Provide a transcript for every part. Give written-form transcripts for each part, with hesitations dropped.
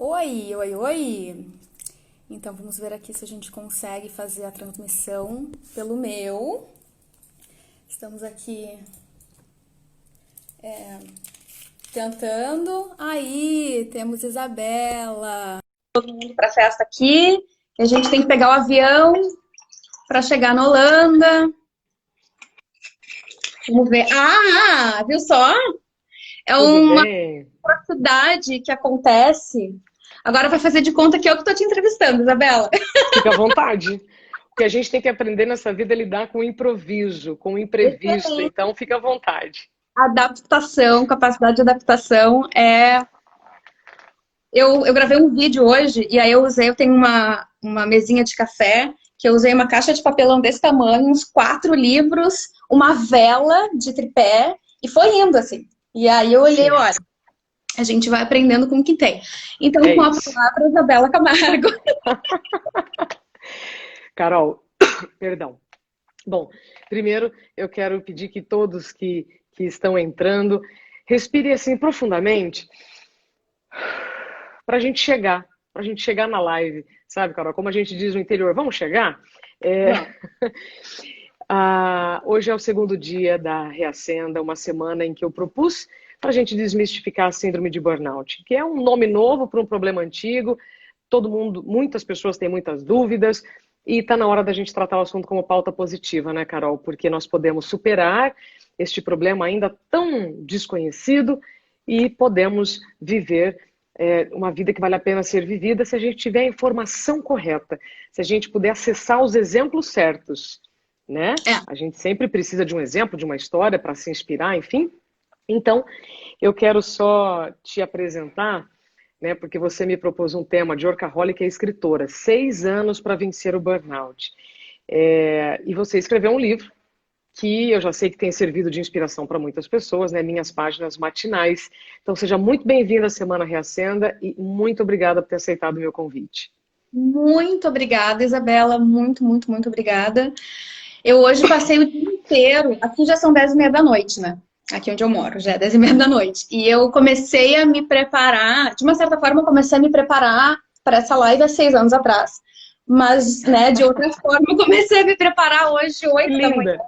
Oi, oi, oi! Então vamos ver aqui se a gente consegue fazer a transmissão pelo meu. Estamos aqui tentando. Aí, temos Isabela. Para a festa aqui. A gente tem que pegar o avião para chegar na Holanda. Vamos ver. Ah, viu só? É Tudo uma bem? cidade que acontece. Agora vai fazer de conta que eu que estou te entrevistando, Isabela. Fica à vontade. O que a gente tem que aprender nessa vida é lidar com o improviso, com o imprevisto. Então, fica à vontade. Adaptação, capacidade de adaptação é. Eu gravei um vídeo hoje e aí eu tenho uma mesinha de café, que eu usei uma caixa de papelão desse tamanho, uns 4 livros, uma vela de tripé, e foi indo assim. E aí eu olhei, Sim, olha, a gente vai aprendendo com o que tem. Então, é com a isso. palavra, Isabela Camargo. Carol, perdão. Bom, primeiro eu quero pedir que todos que estão entrando respirem assim profundamente para a gente chegar na live, sabe, Carol? Como a gente diz no interior, vamos chegar? É, Vamos. Hoje é o segundo dia da Reacenda, uma semana em que eu propus para a gente desmistificar a síndrome de burnout, que é um nome novo para um problema antigo. Todo mundo, muitas pessoas têm muitas dúvidas e está na hora da gente tratar o assunto como pauta positiva, né, Carol? Porque nós podemos superar este problema ainda tão desconhecido e podemos viver uma vida que vale a pena ser vivida se a gente tiver a informação correta, se a gente puder acessar os exemplos certos, né? É. A gente sempre precisa de um exemplo, de uma história para se inspirar, enfim. Então, eu quero só te apresentar, né, porque você me propôs um tema de workaholic e escritora, 6 anos para vencer o burnout. E você escreveu um livro que eu já sei que tem servido de inspiração para muitas pessoas, né, minhas páginas matinais. Então, seja muito bem-vinda à Semana Reacenda e muito obrigada por ter aceitado o meu convite. Muito obrigada, Isabela. Muito, muito, muito obrigada. Eu hoje passei o dia inteiro. Aqui já são 10h30 da noite, né? Aqui onde eu moro, já é 10h30 da noite. E eu comecei a me preparar, de uma certa forma, eu comecei a me preparar para essa live há 6 anos atrás. Mas, né, de outra forma, eu comecei a me preparar hoje, Que 8 da manhã. linda!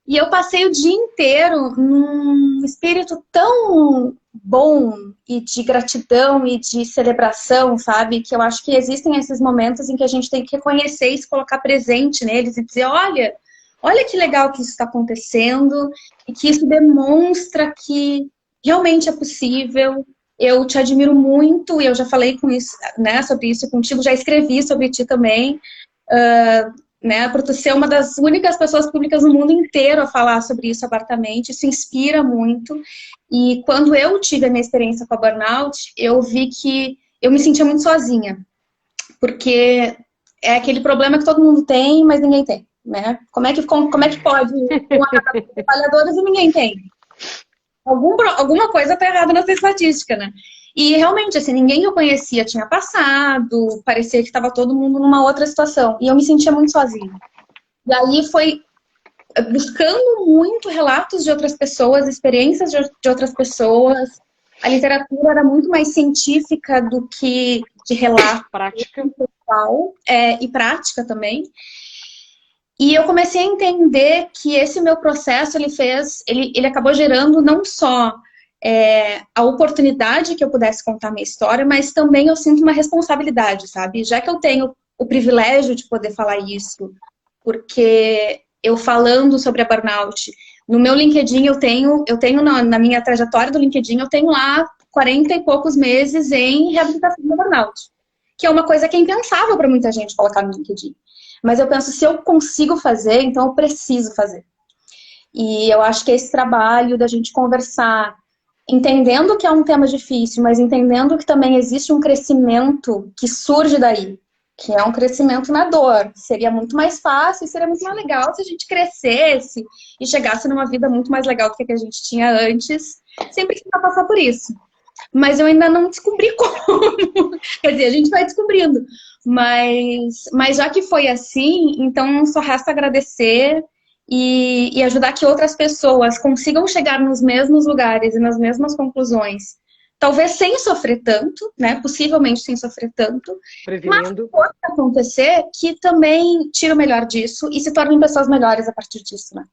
E eu passei o dia inteiro num espírito tão bom e de gratidão e de celebração, sabe? Que eu acho que existem esses momentos em que a gente tem que reconhecer e se colocar presente neles e dizer, olha que legal que isso está acontecendo e que isso demonstra que realmente é possível. Eu te admiro muito e eu já falei com isso, né, sobre isso contigo, já escrevi sobre ti também. Né, por tu ser uma das únicas pessoas públicas no mundo inteiro a falar sobre isso abertamente, isso inspira muito. E quando eu tive a minha experiência com a burnout, eu vi que eu me sentia muito sozinha, porque é aquele problema que todo mundo tem, mas ninguém tem, né? Como é que pode um a cada 10 trabalhadores e ninguém tem? Alguma coisa está errada nessa estatística, né? E realmente, assim, ninguém que eu conhecia tinha passado, parecia que estava todo mundo numa outra situação. E eu me sentia muito sozinha. E aí foi buscando muito relatos de outras pessoas, experiências de outras pessoas. A literatura era muito mais científica do que de relato Prática. pessoal, e prática também. E eu comecei a entender que esse meu processo, ele acabou gerando não só a oportunidade que eu pudesse contar minha história, mas também eu sinto uma responsabilidade, sabe? Já que eu tenho o privilégio de poder falar isso, porque eu falando sobre a burnout, no meu LinkedIn eu tenho na minha trajetória do LinkedIn, eu tenho lá 40 e poucos meses em reabilitação do burnout, que é uma coisa que é impensável para muita gente colocar no LinkedIn. Mas eu penso, se eu consigo fazer, então eu preciso fazer. E eu acho que esse trabalho da gente conversar, entendendo que é um tema difícil, mas entendendo que também existe um crescimento que surge daí, que é um crescimento na dor. Seria muito mais fácil, seria muito mais Sim. legal se a gente crescesse e chegasse numa vida muito mais legal do que a gente tinha antes, sem precisar passar por isso. Mas eu ainda não descobri como. Quer dizer, a gente vai descobrindo. Mas já que foi assim, então só resta agradecer e ajudar que outras pessoas consigam chegar nos mesmos lugares e nas mesmas conclusões talvez sem sofrer tanto, né? Possivelmente sem sofrer tanto. Prevenindo. Mas pode acontecer que também tira o melhor disso e se tornem pessoas melhores a partir disso, né?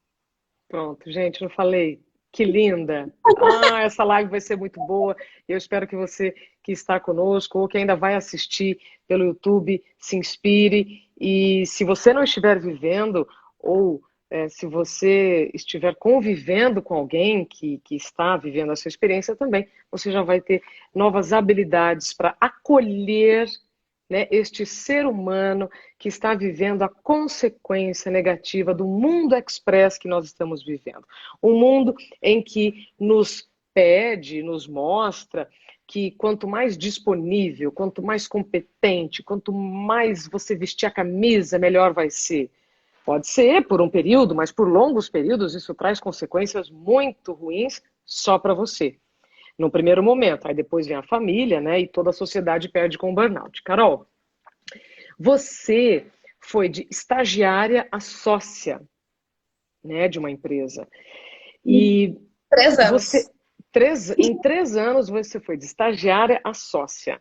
Pronto, gente, eu falei. Que linda! Ah, essa live vai ser muito boa. Eu espero que você que está conosco ou que ainda vai assistir pelo YouTube se inspire. E se você não estiver vivendo ou se você estiver convivendo com alguém que está vivendo essa experiência também, você já vai ter novas habilidades para acolher, né, este ser humano que está vivendo a consequência negativa do mundo express que nós estamos vivendo. Um mundo em que nos pede, nos mostra que quanto mais disponível, quanto mais competente, quanto mais você vestir a camisa, melhor vai ser. Pode ser por um período, mas por longos períodos isso traz consequências muito ruins só para você. No primeiro momento, aí depois vem a família, né? E toda a sociedade perde com o burnout. Carol, você foi de estagiária a sócia, né, de uma empresa. E 3 anos. você, em 3 anos você foi de estagiária a sócia.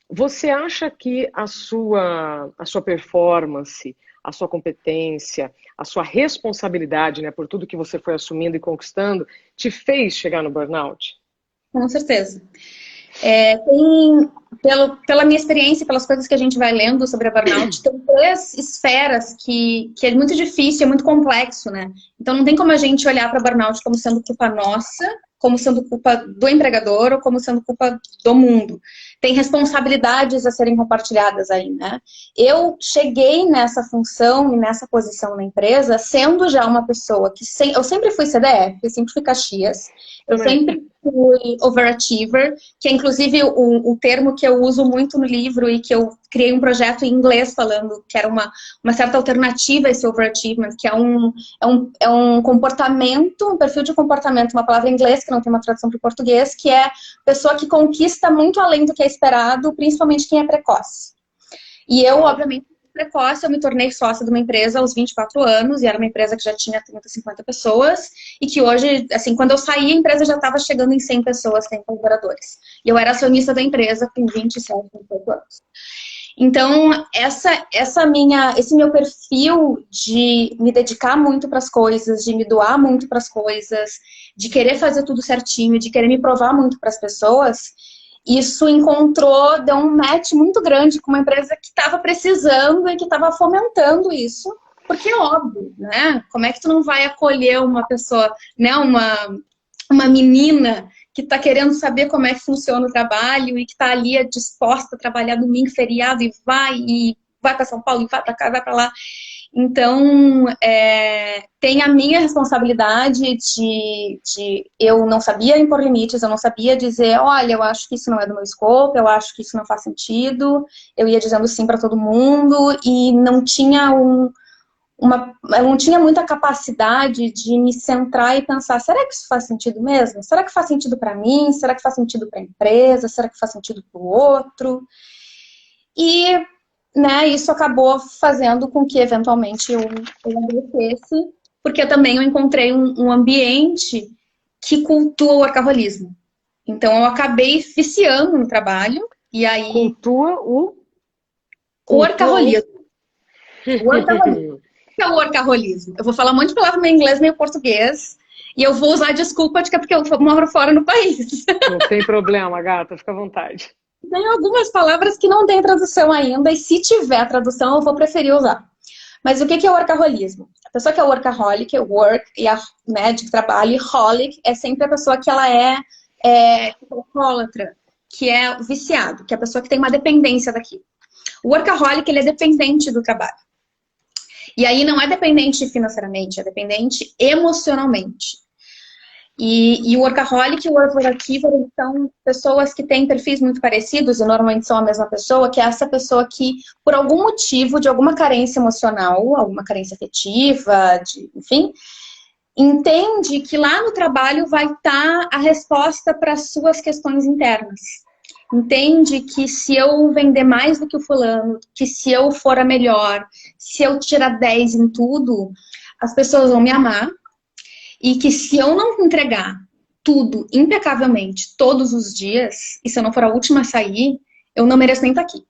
Você acha que a sua performance, a sua competência, a sua responsabilidade, né, por tudo que você foi assumindo e conquistando, te fez chegar no burnout? Com certeza. Pela minha experiência, pelas coisas que a gente vai lendo sobre a burnout, tem 3 esferas que é muito difícil, é muito complexo, né? Então não tem como a gente olhar para burnout como sendo culpa nossa, como sendo culpa do empregador ou como sendo culpa do mundo. Tem responsabilidades a serem compartilhadas aí, né? Eu cheguei nessa função e nessa posição na empresa sendo já uma pessoa que... Eu sempre fui CDF, eu sempre fui Caxias, eu sempre fui overachiever, que é inclusive o termo que eu uso muito no livro e que eu criei um projeto em inglês falando que era uma certa alternativa a esse overachievement, que é um comportamento, um perfil de comportamento, uma palavra em inglês que não tem uma tradução para o português, que é pessoa que conquista muito além do que é esperado, principalmente quem é precoce. E eu, obviamente, precoce, eu me tornei sócia de uma empresa aos 24 anos, e era uma empresa que já tinha 30, 50 pessoas, e que hoje, assim, quando eu saí, a empresa já estava chegando em 100 pessoas, 100 colaboradores. E eu era acionista da empresa com 27, 28 anos. Então, esse meu perfil de me dedicar muito para as coisas, de me doar muito para as coisas, de querer fazer tudo certinho, de querer me provar muito para as pessoas, isso deu um match muito grande com uma empresa que estava precisando e que estava fomentando isso, porque é óbvio, né? Como é que tu não vai acolher uma pessoa, né? Uma menina que está querendo saber como é que funciona o trabalho e que está ali disposta a trabalhar domingo, feriado, e vai para São Paulo, e vai para cá, vai para lá. Então, tem a minha responsabilidade de eu não sabia impor limites, eu não sabia dizer, olha, eu acho que isso não é do meu escopo, eu acho que isso não faz sentido, eu ia dizendo sim para todo mundo e não tinha eu não tinha muita capacidade de me centrar e pensar, será que isso faz sentido mesmo? Será que faz sentido para mim? Será que faz sentido para a empresa? Será que faz sentido para o outro? E, né, isso acabou fazendo com que, eventualmente, eu adoecesse, porque também eu encontrei um ambiente que cultua o workaholismo. Então, eu acabei viciando no trabalho, e aí... Cultua o workaholismo. O workaholismo. O que é o workaholismo? Eu vou falar um monte de palavra meio inglês, meio português, e eu vou usar a desculpa de que é porque eu moro fora no país. Não tem problema, gata, fica à vontade. Tem algumas palavras que não tem tradução ainda, e se tiver tradução, eu vou preferir usar. Mas o que é o workaholismo? A pessoa que é workaholic, work, e a de trabalho, holic, é sempre a pessoa que ela é alcoólatra, que é viciado, que é a pessoa que tem uma dependência daquilo. O workaholic, ele é dependente do trabalho. E aí não é dependente financeiramente, é dependente emocionalmente. E o workaholic e o overachiever são pessoas que têm perfis muito parecidos e normalmente são a mesma pessoa, que é essa pessoa que, por algum motivo, de alguma carência emocional, alguma carência afetiva, enfim, entende que lá no trabalho vai estar a resposta para as suas questões internas. Entende que se eu vender mais do que o fulano, que se eu for a melhor, se eu tirar 10 em tudo, as pessoas vão me amar. E que se eu não entregar tudo impecavelmente todos os dias, e se eu não for a última a sair, eu não mereço nem estar aqui.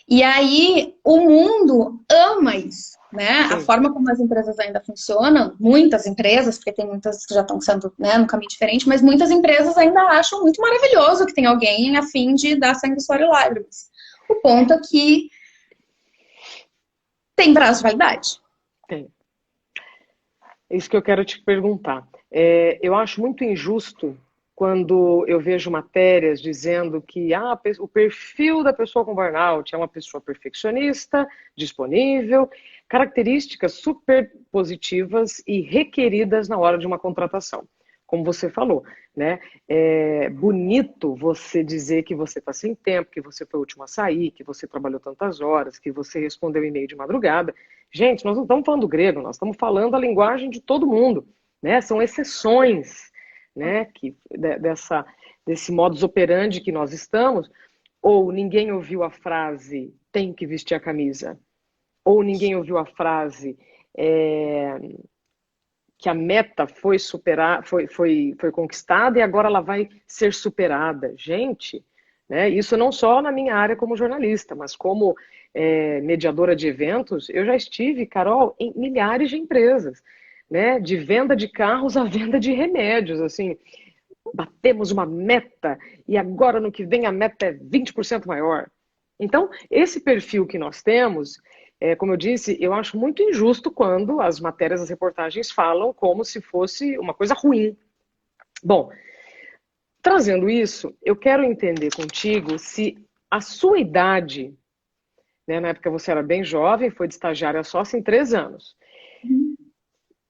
E aí o mundo ama isso, né? Sim. A forma como as empresas ainda funcionam, muitas empresas, porque tem muitas que já estão sendo, né, no caminho diferente, mas muitas empresas ainda acham muito maravilhoso que tem alguém a fim de dar sangue, suor e lágrimas. O ponto é que tem prazo de validade. Tem. É isso que eu quero te perguntar. Eu acho muito injusto quando eu vejo matérias dizendo que o perfil da pessoa com burnout é uma pessoa perfeccionista, disponível, características super positivas e requeridas na hora de uma contratação. Como você falou, né? É bonito você dizer que você está sem tempo, que você foi o último a sair, que você trabalhou tantas horas, que você respondeu e-mail de madrugada. Gente, nós não estamos falando grego, nós estamos falando a linguagem de todo mundo, né? São exceções, né? Desse modus operandi que nós estamos. Ou ninguém ouviu a frase tem que vestir a camisa, ou ninguém ouviu a frase que a meta foi conquistada e agora ela vai ser superada. Gente, né, isso não só na minha área como jornalista, mas como mediadora de eventos, eu já estive, Carol, em milhares de empresas, né, de venda de carros a venda de remédios, assim, batemos uma meta e agora no que vem a meta é 20% maior. Então, esse perfil que nós temos, como eu disse, eu acho muito injusto quando as matérias, as reportagens falam como se fosse uma coisa ruim. Bom, trazendo isso, eu quero entender contigo se a sua idade, né, na época você era bem jovem, foi de estagiária sócia em 3 anos.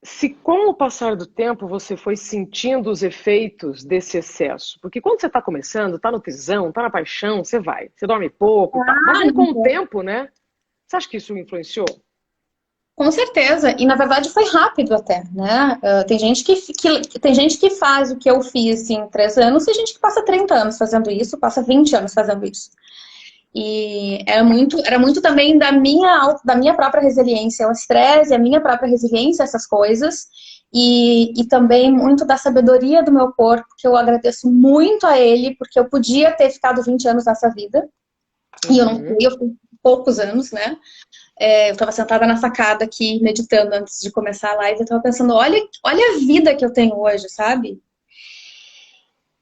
Se com o passar do tempo você foi sentindo os efeitos desse excesso, porque quando você está começando, está no tesão, está na paixão, você vai, você dorme pouco, tá. Mas aí com o tempo, né? Você acha que isso influenciou? Com certeza, e na verdade foi rápido até, né? Tem gente tem gente que faz o que eu fiz em 3 anos, e gente que passa 30 anos fazendo isso, passa 20 anos fazendo isso. E era muito também da minha própria resiliência ao estresse, a minha própria resiliência a essas coisas, e também muito da sabedoria do meu corpo, que eu agradeço muito a ele, porque eu podia ter ficado 20 anos nessa vida, e eu não fui, eu fiquei poucos anos, né? Eu estava sentada na sacada aqui, meditando antes de começar a live, eu estava pensando, olha a vida que eu tenho hoje, sabe?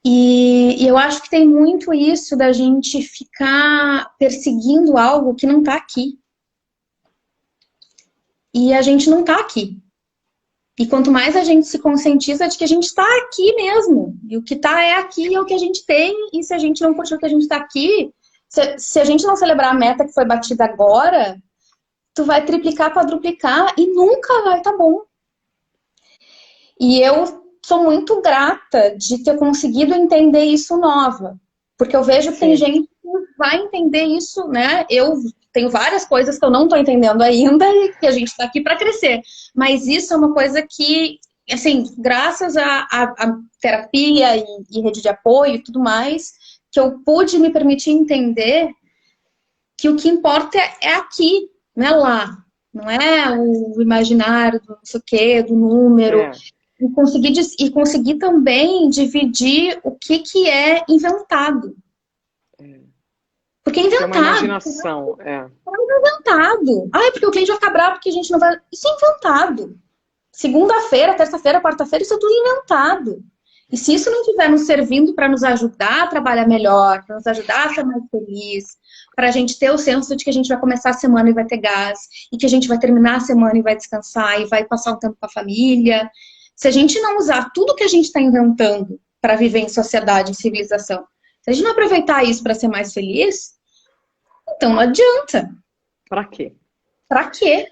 E eu acho que tem muito isso da gente ficar perseguindo algo que não está aqui. E a gente não está aqui. E quanto mais a gente se conscientiza de que a gente está aqui mesmo, e o que está é aqui, é o que a gente tem, e se a gente não curtir o que a gente está aqui, se a gente não celebrar a meta que foi batida agora, tu vai triplicar, quadruplicar, e nunca vai estar bom. E eu sou muito grata de ter conseguido entender isso nova. Porque eu vejo que tem gente que vai entender isso, né? Eu tenho várias coisas que eu não estou entendendo ainda e que a gente está aqui para crescer. Mas isso é uma coisa que, assim, graças à terapia e rede de apoio e tudo mais, que eu pude me permitir entender que o que importa é aqui, não é lá. Não é o imaginário do não sei o quê, do número. E conseguir também dividir o que é inventado. Porque é inventado. É uma imaginação, É inventado. Ah, é porque o cliente vai ficar bravo porque a gente não vai... Isso é inventado. Segunda-feira, terça-feira, quarta-feira, isso é tudo inventado. E se isso não estiver nos servindo para nos ajudar a trabalhar melhor, para nos ajudar a ser mais feliz, para a gente ter o senso de que a gente vai começar a semana e vai ter gás, e que a gente vai terminar a semana e vai descansar, e vai passar um tempo com a família... Se a gente não usar tudo que a gente está inventando para viver em sociedade, em civilização, se a gente não aproveitar isso para ser mais feliz, então não adianta. Para quê? Para quê?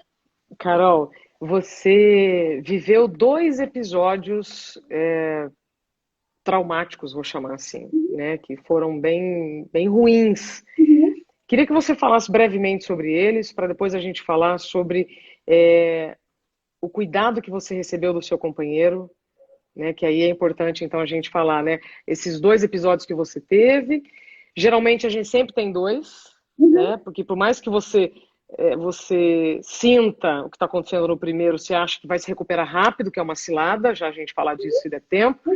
Carol, você viveu 2 episódios traumáticos, vou chamar assim, né? Que foram bem, bem ruins. Queria que você falasse brevemente sobre eles, para depois a gente falar sobre... o cuidado que você recebeu do seu companheiro, né? Que aí é importante, então, a gente falar, né? Esses 2 episódios que você teve. Geralmente, a gente sempre tem 2, né? Porque por mais que você você sinta o que está acontecendo no primeiro, você acha que vai se recuperar rápido, que é uma cilada, já a gente falar disso se der tempo.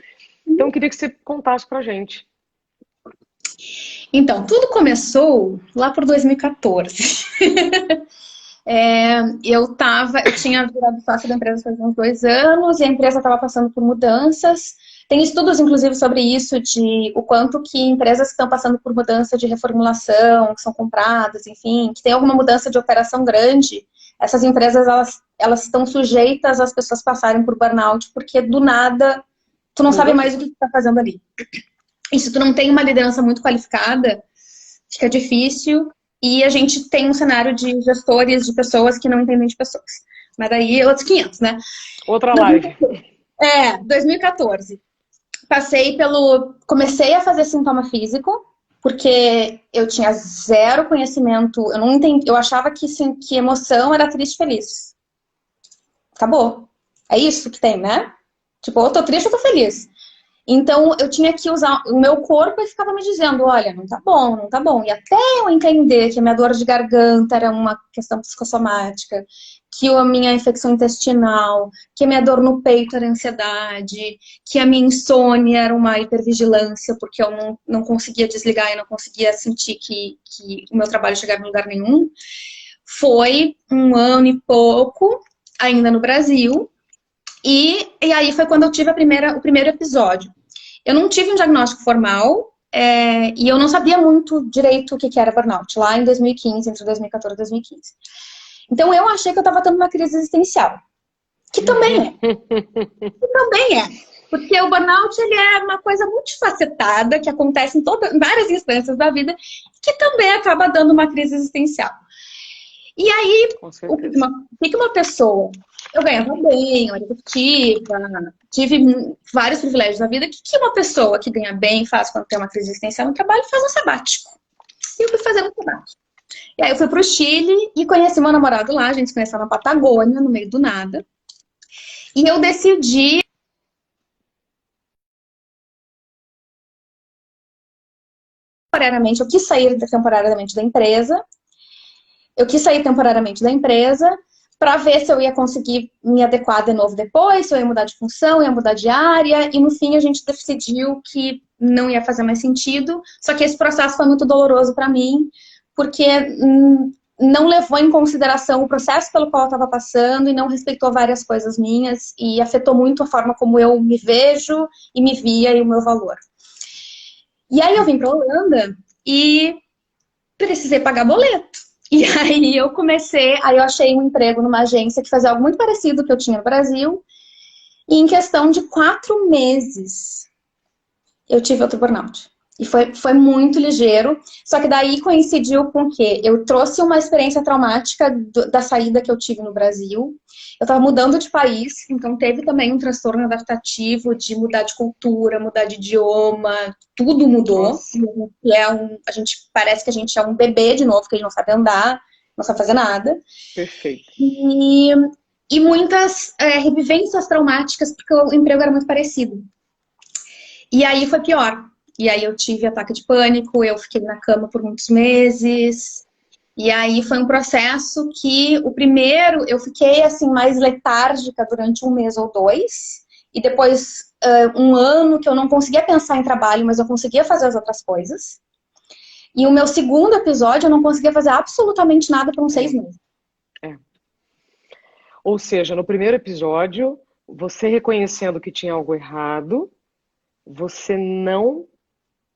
Então, eu queria que você contasse pra gente. Então, tudo começou lá por 2014. Eu tinha virado sócia da empresa faz uns 2 anos e a empresa estava passando por mudanças. Tem estudos, inclusive, sobre isso, de o quanto que empresas que estão passando por mudança de reformulação, que são compradas, enfim, que tem alguma mudança de operação grande, essas empresas, elas estão sujeitas às pessoas passarem por burnout, porque do nada, tu não sabe mais o que tu tá fazendo ali. E se tu não tem uma liderança muito qualificada, fica difícil. E a gente tem um cenário de gestores, de pessoas que não entendem de pessoas. Mas daí, outros 500, né? Outra live. 2014. Comecei a fazer sintoma físico, porque eu tinha zero conhecimento, eu não entendi, eu achava que emoção era triste e feliz. Acabou. É isso que tem, né? Tipo, ou eu tô triste ou eu tô feliz. Então, eu tinha que usar o meu corpo e ficava me dizendo, olha, não tá bom, não tá bom. E até eu entender que a minha dor de garganta era uma questão psicossomática, que a minha infecção intestinal, que a minha dor no peito era ansiedade, que a minha insônia era uma hipervigilância, porque eu não conseguia desligar e não conseguia sentir que o meu trabalho chegava em lugar nenhum. Foi 1 ano e pouco, ainda no Brasil. E aí foi quando eu tive o primeiro episódio. Eu não tive um diagnóstico formal e eu não sabia muito direito o que era burnout, lá em 2015, entre 2014 e 2015. Então eu achei que eu estava tendo uma crise existencial, que também é. Porque o burnout, ele é uma coisa multifacetada, que acontece em várias instâncias da vida, que também acaba dando uma crise existencial. E aí, o que uma pessoa... Eu ganhava bem, eu era executiva, tive vários privilégios na vida. O que uma pessoa que ganha bem faz quando tem uma crise existencial no trabalho? Faz um sabático. E eu fui fazer um sabático. E aí eu fui pro Chile e conheci meu namorado lá. A gente se conheceu na Patagônia, no meio do nada. E eu decidi... Eu quis sair temporariamente da empresa. Para ver se eu ia conseguir me adequar de novo depois, se eu ia mudar de função, ia mudar de área, e no fim a gente decidiu que não ia fazer mais sentido, só que esse processo foi muito doloroso para mim, porque não levou em consideração o processo pelo qual eu estava passando e não respeitou várias coisas minhas e afetou muito a forma como eu me vejo e me via e o meu valor. E aí eu vim para a Holanda e precisei pagar boleto. E aí eu achei um emprego numa agência que fazia algo muito parecido que eu tinha no Brasil. E em questão de 4 meses, eu tive outro burnout. E foi muito ligeiro. Só que daí coincidiu com o quê? Eu trouxe uma experiência traumática da saída que eu tive no Brasil. Eu estava mudando de país, então teve também um transtorno adaptativo de mudar de cultura, mudar de idioma, tudo mudou. A gente parece que a gente é um bebê de novo, que a gente não sabe andar, não sabe fazer nada. Perfeito. E muitas revivências traumáticas, porque o emprego era muito parecido. E aí foi pior. E aí eu tive ataque de pânico, eu fiquei na cama por muitos meses. E aí foi um processo que o primeiro eu fiquei assim mais letárgica durante 1 mês ou 2. E depois 1 ano que eu não conseguia pensar em trabalho, mas eu conseguia fazer as outras coisas. E o meu segundo episódio eu não conseguia fazer absolutamente nada por uns 6 meses. Ou seja, no primeiro episódio, você reconhecendo que tinha algo errado, você não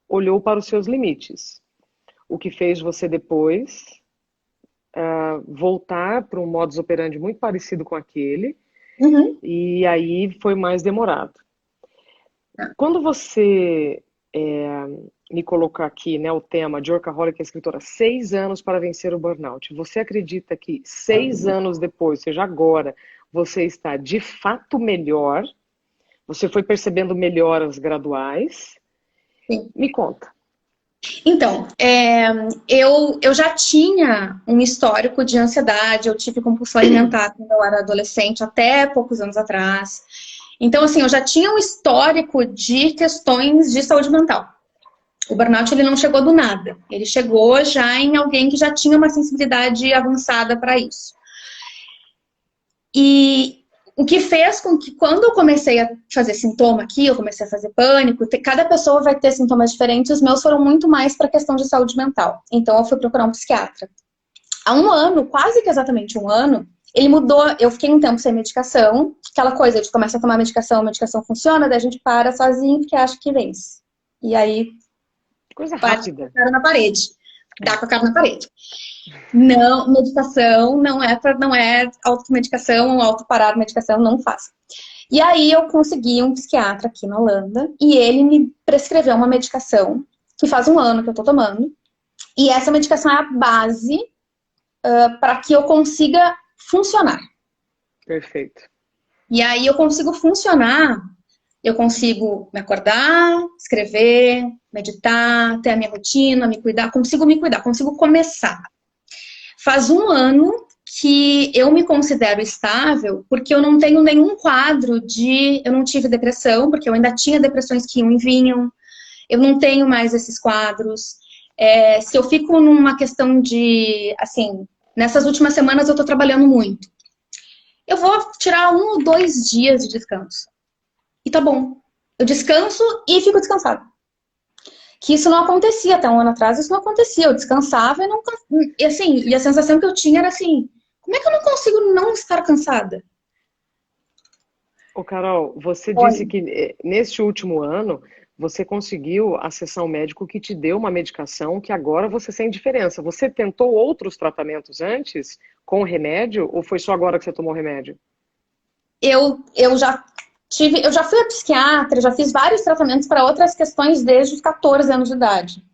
olhou para os seus limites. O que fez você depois voltar para um modus operandi muito parecido com aquele, e aí foi mais demorado. Quando você me colocar aqui, né, o tema de Workaholic, a escritora, 6 anos para vencer o burnout, você acredita que 6 anos depois, ou seja, agora, você está de fato melhor? Você foi percebendo melhoras graduais? Sim. Me conta. Então, eu já tinha um histórico de ansiedade, eu tive compulsão alimentar quando eu era adolescente, até poucos anos atrás. Então, assim, eu já tinha um histórico de questões de saúde mental. O burnout ele não chegou do nada, ele chegou já em alguém que já tinha uma sensibilidade avançada para isso. E o que fez com que quando eu comecei a fazer sintoma aqui, eu comecei a fazer pânico, cada pessoa vai ter sintomas diferentes, os meus foram muito mais para questão de saúde mental. Então eu fui procurar um psiquiatra. Há um ano, quase que exatamente um ano, ele mudou, eu fiquei um tempo sem medicação, aquela coisa, a gente começa a tomar medicação, a medicação funciona, daí a gente para sozinho porque acha que vence. E aí, Coisa bate com rápida. a cara na parede, dá com a cara na parede. Não, medicação não é automedicação, autoparar medicação, não faça. E aí eu consegui um psiquiatra aqui na Holanda e ele me prescreveu uma medicação que faz um ano que eu tô tomando. E essa medicação é a base para que eu consiga funcionar. Perfeito. E aí eu consigo funcionar, eu consigo me acordar, escrever, meditar, ter a minha rotina, me cuidar, consigo começar. Faz um ano que eu me considero estável porque eu não tenho nenhum quadro de... Eu não tive depressão, porque eu ainda tinha depressões que iam e vinham. Eu não tenho mais esses quadros. Se eu fico numa questão de... Assim, nessas últimas semanas eu tô trabalhando muito. Eu vou tirar 1 ou 2 dias de descanso. E tá bom. Eu descanso e fico descansada. Que isso não acontecia até um ano atrás, isso não acontecia. Eu descansava e não... E assim, e a sensação que eu tinha era assim, como é que eu não consigo não estar cansada? Ô, Carol, você disse Olha, que neste último ano você conseguiu acessar um médico que te deu uma medicação que agora você sente diferença. Você tentou outros tratamentos antes com remédio ou foi só agora que você tomou remédio? eu já tive, eu já fui a psiquiatra, já fiz vários tratamentos para outras questões desde os 14 anos de idade.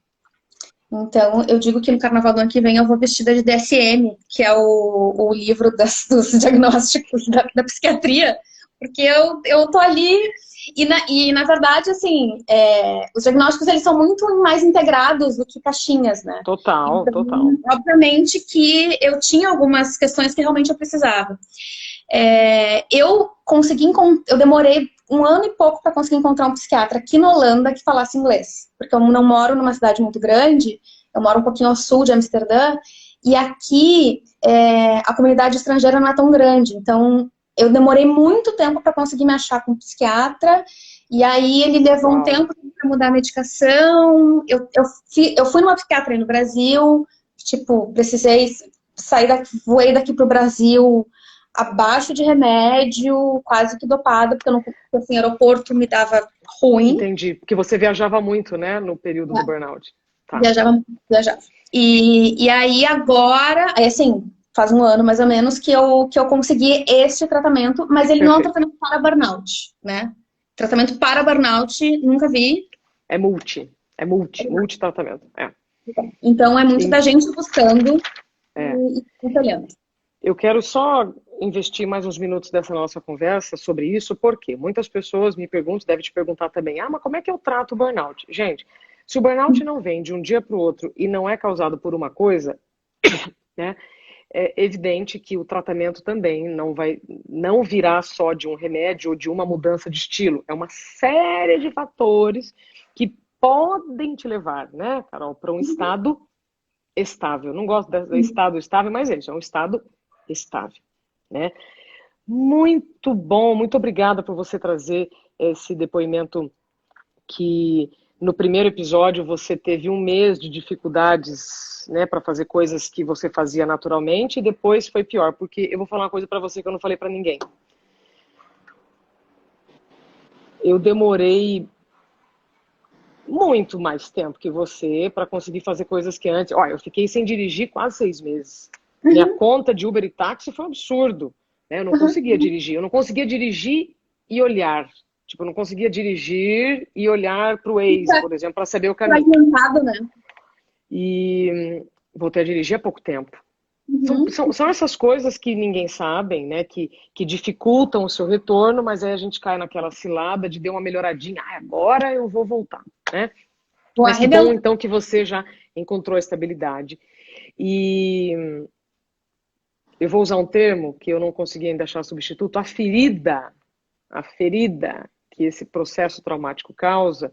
Então, eu digo que no carnaval do ano que vem eu vou vestida de DSM, que é o livro dos diagnósticos da psiquiatria, porque eu tô ali na verdade, assim, os diagnósticos eles são muito mais integrados do que caixinhas, né? Total, Então, total. obviamente que eu tinha algumas questões que realmente eu precisava. Eu demorei 1 ano e pouco para conseguir encontrar um psiquiatra aqui na Holanda que falasse inglês, porque eu não moro numa cidade muito grande, eu moro um pouquinho ao sul de Amsterdã, e aqui a comunidade estrangeira não é tão grande, então eu demorei muito tempo para conseguir me achar com um psiquiatra, e aí ele levou um Uau. tempo para mudar a medicação, eu fui numa psiquiatra aí no Brasil, tipo, precisei sair daqui, voei daqui pro Brasil abaixo de remédio, quase que dopada, porque eu não, porque, assim, aeroporto me dava ruim. Entendi. Porque você viajava muito, né, no período do burnout. Tá. Viajava, viajava. E aí agora, aí assim, faz um ano mais ou menos que eu consegui este tratamento, mas ele não é um Perfeito. tratamento para burnout, né? Tratamento para burnout, nunca vi. É multi tratamento. É. Então é muito da E- gente buscando é. e aconselhando. Eu quero só investir mais uns minutos dessa nossa conversa sobre isso, porque muitas pessoas me perguntam, devem te perguntar também, mas como é que eu trato o burnout? Gente, se o burnout não vem de um dia para o outro e não é causado por uma coisa, né, é evidente que o tratamento também não virá só de um remédio ou de uma mudança de estilo. É uma série de fatores que podem te levar, né, Carol, para um estado estável. Não gosto do estado estável, mas é um estado estável, né? Muito bom, muito obrigada por você trazer esse depoimento que no primeiro episódio você teve um mês de dificuldades, né, para fazer coisas que você fazia naturalmente e depois foi pior, porque eu vou falar uma coisa para você que eu não falei para ninguém. Eu demorei muito mais tempo que você para conseguir fazer coisas que antes. Olha, eu fiquei sem dirigir quase 6 meses. Minha Uhum, conta de Uber e táxi foi um absurdo, né? Eu não conseguia uhum. dirigir. Eu não conseguia dirigir e olhar. Tipo, eu não conseguia dirigir e olhar para o Waze, por exemplo, para saber o caminho. Fragmentado, né? E voltei a dirigir há pouco tempo. São, Uhum. são, são essas coisas que ninguém sabe, né? Que dificultam o seu retorno, mas aí a gente cai naquela cilada de deu uma melhoradinha. Ah, agora eu vou voltar, né? Vou Mas que bom, arrebentar. então, que você já encontrou a estabilidade. E eu vou usar um termo que eu não consegui ainda achar substituto, a ferida que esse processo traumático causa,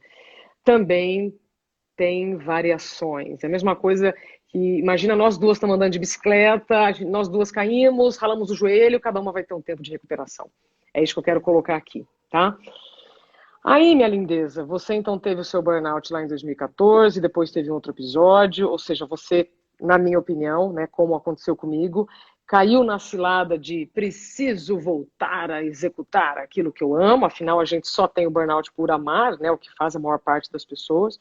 também tem variações. É a mesma coisa que, imagina, nós duas estamos andando de bicicleta, nós duas caímos, ralamos o joelho, cada uma vai ter um tempo de recuperação. É isso que eu quero colocar aqui, tá? Aí, minha lindeza, você então teve o seu burnout lá em 2014, depois teve um outro episódio, ou seja, você, na minha opinião, né, como aconteceu comigo, caiu na cilada de preciso voltar a executar aquilo que eu amo, afinal a gente só tem o burnout por amar, né, o que faz a maior parte das pessoas.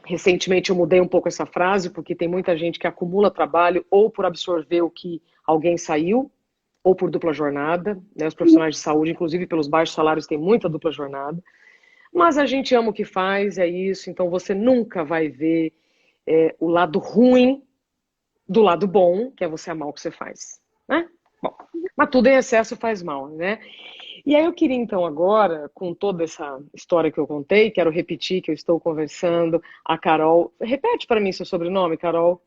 Recentemente eu mudei um pouco essa frase, porque tem muita gente que acumula trabalho ou por absorver o que alguém saiu, ou por dupla jornada, né? Os profissionais de saúde, inclusive pelos baixos salários, têm muita dupla jornada. Mas a gente ama o que faz, é isso, então você nunca vai ver o lado ruim do lado bom, que é você amar o que você faz, né? Bom, mas tudo em excesso faz mal, né? E aí eu queria então agora, com toda essa história que eu contei, quero repetir que eu estou conversando, a Carol, repete para mim seu sobrenome, Carol.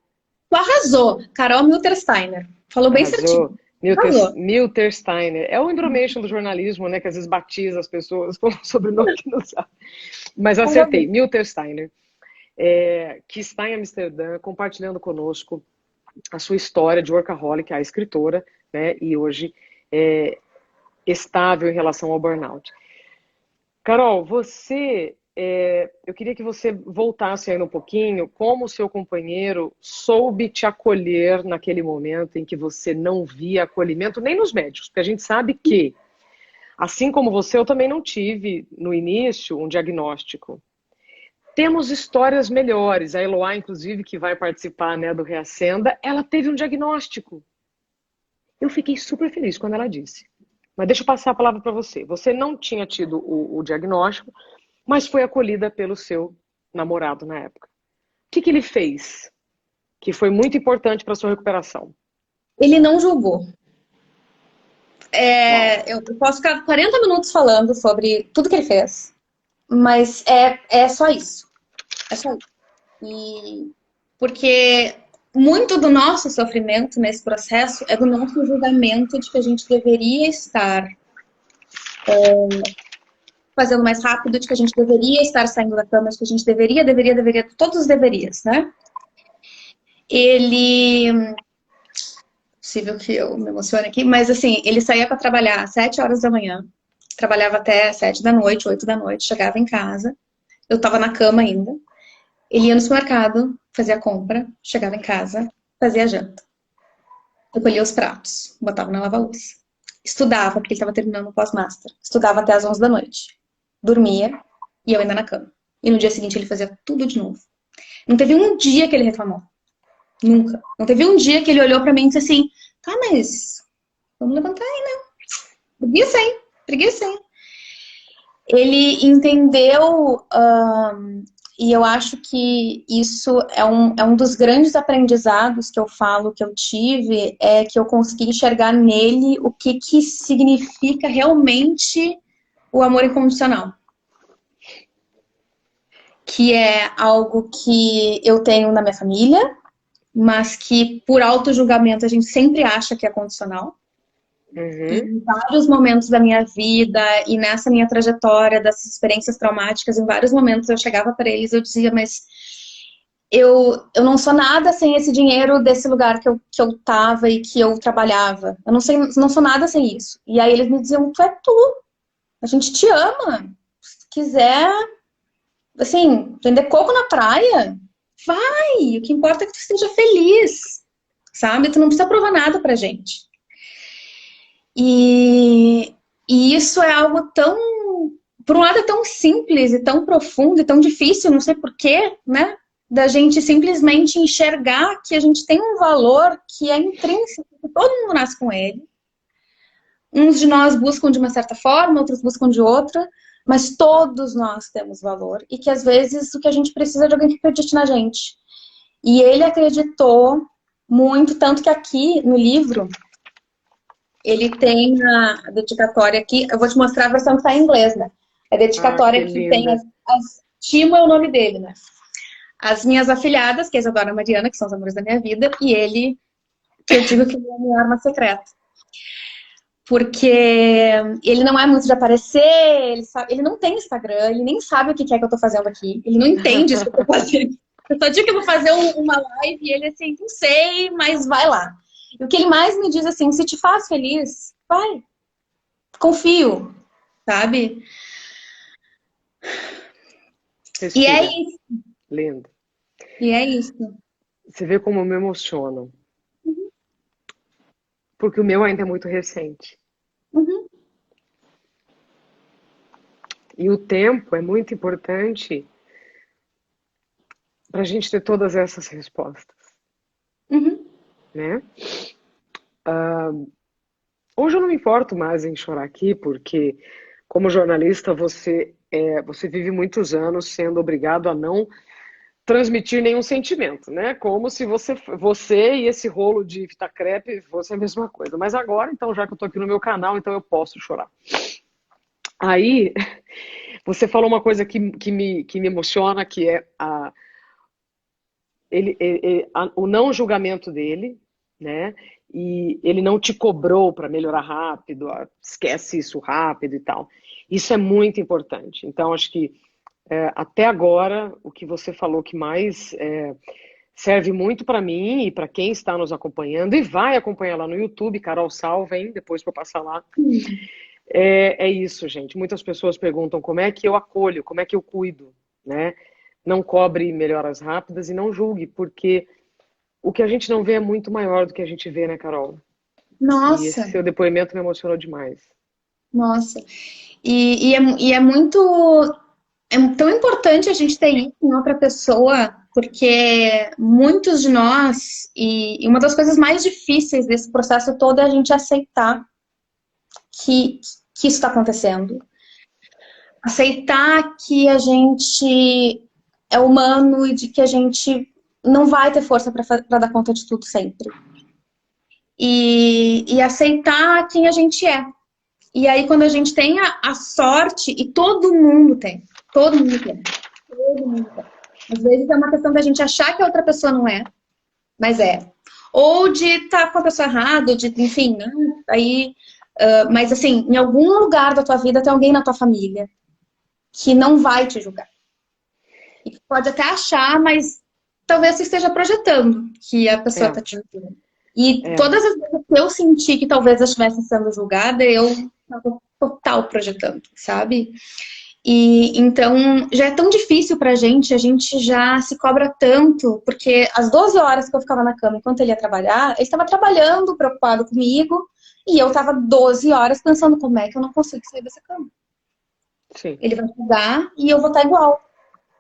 Tu arrasou, Carol Miltersteiner. Falou bem certinho. Arrasou. Arrasou. Miltersteiner. É o embromation do jornalismo, né? Que às vezes batiza as pessoas com o sobrenome que não sabe. Mas acertei. Miltersteiner. Que está em Amsterdã, compartilhando conosco a sua história de workaholic, a escritora, né? E hoje estável em relação ao burnout. Carol, você... eu queria que você voltasse ainda um pouquinho como o seu companheiro soube te acolher naquele momento em que você não via acolhimento nem nos médicos, porque a gente sabe que, assim como você, eu também não tive no início um diagnóstico. Temos histórias melhores. A Eloá, inclusive, que vai participar, né, do Reacenda, ela teve um diagnóstico. Eu fiquei super feliz quando ela disse. Mas deixa eu passar a palavra para você. Você não tinha tido o diagnóstico, mas foi acolhida pelo seu namorado na época. O que ele fez que foi muito importante para a sua recuperação? Ele não julgou. Eu posso ficar 40 minutos falando sobre tudo que ele fez, mas é só isso. É só isso. Porque muito do nosso sofrimento nesse processo é do nosso julgamento de que a gente deveria estar fazendo mais rápido, de que a gente deveria estar saindo da cama, de que a gente deveria, todos os deverias, né? Ele... Possível que eu me emocione aqui, mas assim, ele saía para trabalhar às 7 horas da manhã, trabalhava até 7 da noite, 8 da noite, chegava em casa, eu tava na cama ainda, ele ia no supermercado, fazia a compra, chegava em casa, fazia a janta. Eu colhia os pratos, botava na lava-louça. Estudava, porque ele estava terminando o pós-master. Estudava até às 11 da noite. Dormia e eu ainda na cama. E no dia seguinte ele fazia tudo de novo. Não teve um dia que ele reclamou. Nunca. Não teve um dia que ele olhou pra mim e disse assim, tá, mas vamos levantar aí, né? Preguiça aí. Ele entendeu, e eu acho que isso é um dos grandes aprendizados que eu falo, que eu tive, é que eu consegui enxergar nele o que significa realmente o amor incondicional. Que é algo que eu tenho na minha família, mas que por auto-julgamento a gente sempre acha que é condicional. E em vários momentos da minha vida e nessa minha trajetória dessas experiências traumáticas, em vários momentos eu chegava para eles e eu dizia, mas eu não sou nada sem esse dinheiro desse lugar que eu tava e que eu trabalhava. Eu não sou nada sem isso. E aí eles me diziam, tu é tu. A gente te ama. Se quiser, assim, vender coco na praia, vai. O que importa é que tu esteja feliz, sabe? Tu não precisa provar nada pra gente. E isso é algo tão, por um lado é tão simples e tão profundo e tão difícil, não sei porquê, né? Da gente simplesmente enxergar que a gente tem um valor que é intrínseco, que todo mundo nasce com ele. Uns de nós buscam de uma certa forma, outros buscam de outra, mas todos nós temos valor. E que às vezes o que a gente precisa é de alguém que acredite na gente. E ele acreditou muito, tanto que aqui no livro, ele tem a dedicatória aqui, eu vou te mostrar a versão que está em inglês, né? A dedicatória que tem Timo é o nome dele, né? As minhas afilhadas, que é a Isadora e a Mariana, que são os amores da minha vida, e ele, que eu digo que é a minha arma secreta. Porque ele não é muito de aparecer, ele não tem Instagram, ele nem sabe o que é que eu tô fazendo aqui, ele não entende isso que eu tô fazendo. Eu só digo que eu vou fazer uma live e ele assim, não sei, mas vai lá. E o que ele mais me diz assim, se te faz feliz, vai, confio, sabe? E é Respira. isso. Lindo. E é isso. Você vê como eu me emociono. Porque o meu ainda é muito recente. Uhum. E o tempo é muito importante para a gente ter todas essas respostas, Uhum. né? Hoje eu não me importo mais em chorar aqui, porque como jornalista você vive muitos anos sendo obrigado a não transmitir nenhum sentimento, né? Como se você e esse rolo de fita crepe fosse a mesma coisa. Mas agora, então, já que eu tô aqui no meu canal, então eu posso chorar. Aí, você falou uma coisa que me emociona, que é o não julgamento dele, né? E ele não te cobrou para melhorar rápido, esquece isso rápido e tal. Isso é muito importante. Então, acho que até agora, o que você falou que mais serve muito para mim e para quem está nos acompanhando e vai acompanhar lá no YouTube, Carol Salva, hein? Depois para eu passar lá. É isso, gente. Muitas pessoas perguntam como é que eu acolho, como é que eu cuido, né? Não cobre melhoras rápidas e não julgue, porque o que a gente não vê é muito maior do que a gente vê, né, Carol? E esse Nossa, seu depoimento me emocionou demais. nossa. E é muito. É tão importante a gente ter isso em outra pessoa, porque muitos de nós, e uma das coisas mais difíceis desse processo todo é a gente aceitar que isso está acontecendo. Aceitar que a gente é humano e de que a gente não vai ter força para dar conta de tudo sempre. E aceitar quem a gente é. E aí, quando a gente tem a sorte, e todo mundo tem, todo mundo tem, todo mundo tem. Às vezes é uma questão da gente achar que a outra pessoa não é, mas é. Ou de estar com a pessoa errada, de, enfim, né? Aí, mas assim, em algum lugar da tua vida tem alguém na tua família que não vai te julgar. E que pode até achar, mas talvez você esteja projetando que a pessoa está te julgando. E todas as vezes que eu senti que talvez eu estivesse sendo julgada, eu estava total projetando, sabe? E então já é tão difícil pra gente, a gente já se cobra tanto, porque as 12 horas que eu ficava na cama enquanto ele ia trabalhar, ele estava trabalhando, preocupado comigo, e eu estava 12 horas pensando como é que eu não consigo sair dessa cama. Sim. Ele vai julgar e eu vou estar igual.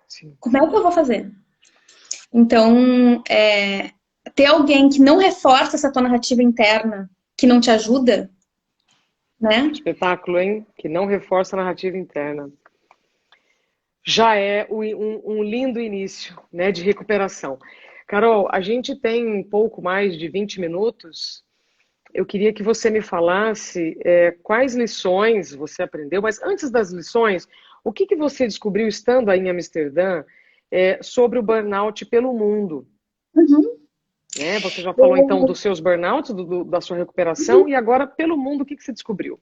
Sim. Como é que eu vou fazer? Então, ter alguém que não reforça essa tua narrativa interna, que não te ajuda, né? Espetáculo, hein? Que não reforça a narrativa interna. Já é um lindo início, né, de recuperação. Carol, a gente tem um pouco mais de 20 minutos. Eu queria que você me falasse quais lições você aprendeu, mas antes das lições, o que você descobriu estando aí em Amsterdã sobre o burnout pelo mundo? Uhum. Né? Você já falou então dos seus burnouts, da sua recuperação, e agora pelo mundo, o que você descobriu?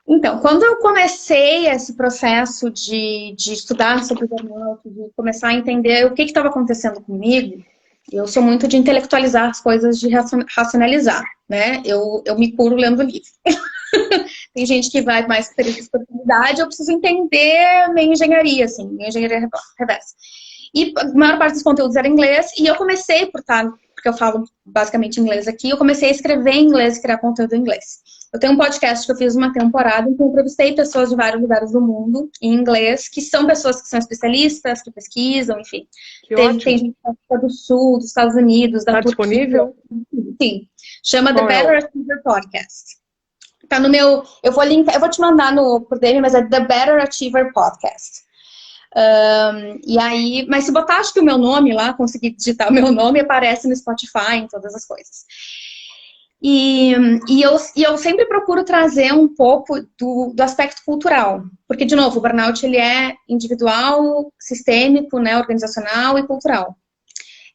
Então, quando eu comecei esse processo de estudar sobre o burnout, de começar a entender o que estava acontecendo comigo, eu sou muito de intelectualizar as coisas, de racionalizar, né? Eu me curo lendo livro. Tem gente que vai mais por espiritualidade, eu preciso entender minha engenharia, assim, minha engenharia reversa. E a maior parte dos conteúdos era em inglês, e eu comecei porque eu falo basicamente inglês aqui, eu comecei a escrever em inglês e criar conteúdo em inglês. Eu tenho um podcast que eu fiz uma temporada em que eu entrevistei pessoas de vários lugares do mundo, em inglês, que são pessoas que são especialistas, que pesquisam, enfim. Tem gente da África do Sul, dos Estados Unidos, da Tá Turquia. disponível? Sim. Chama Qual The Better Achiever Podcast. Tá no meu... Eu vou te mandar por DM, mas é The Better Achiever Podcast. E aí, mas se botar, acho que o meu nome lá, conseguir digitar o meu nome, aparece no Spotify, em todas as coisas. E eu sempre procuro trazer um pouco do aspecto cultural, porque, de novo, o burnout ele é individual, sistêmico, né, organizacional e cultural.